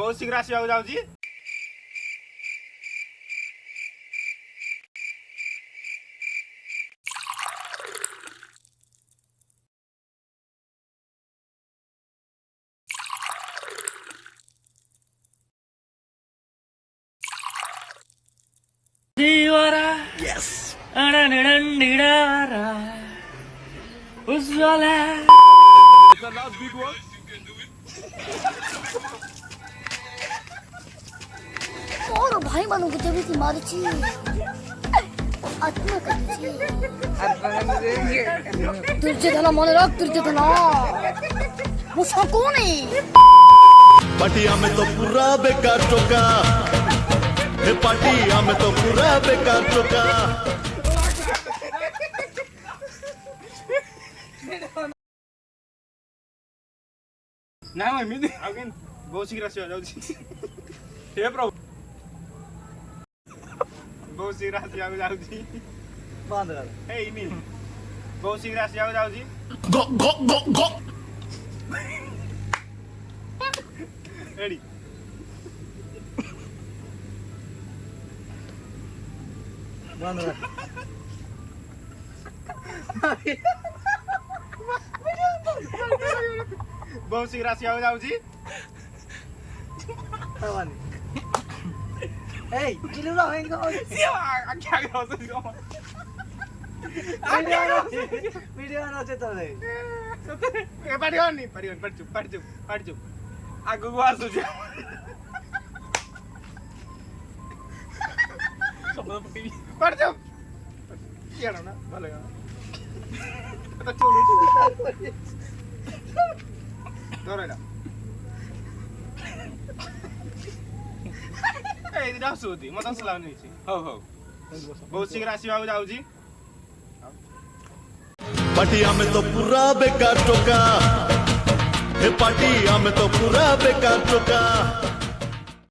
बहुत शीघ्र आसवाक जाउची दीवारा यस अड़नड़नडिडारा Ujjwala the last big one ମୋର ଭାଇମାନଙ୍କୁ ଯେମିତି ମାରିଛି ଆତ୍ମା କାଟିଛି ଦୁର୍ଯ୍ୟୋଧନ ମନେ ରଖ ଦୁର୍ଯ୍ୟୋଧନ ମୁଁ ଶକୁନି पाटिया में तो पूरा बेकार चौका हे पाटिया में तो पूरा बेकार चौका ना एमती आगे बहुत शीघ्र आसवाक जाउची हे प्रभु बहुत शीघ्र आसवाक जाउची बंद कर हे इनी बहुत शीघ्र आसवाक जाउची गो गो गो गो रेडी बंद कर बहुत शीघ्र आसवाक जाउची तवानी ए जिलुरा होइन आगे आगे हसो भिडियो नचे तले ए पाडियोनी पाडियोनी पडचुप आगु को आसु छ पडचुप केनो ना भले तो छोडु दोरेला ए दिदा सुति म त सलाउनी छि हो बहुत शीघ्र आसवाक जाउची पाटिया में तो पूरा बेकार चौका हे पाटिया में तो पूरा बेकार चौका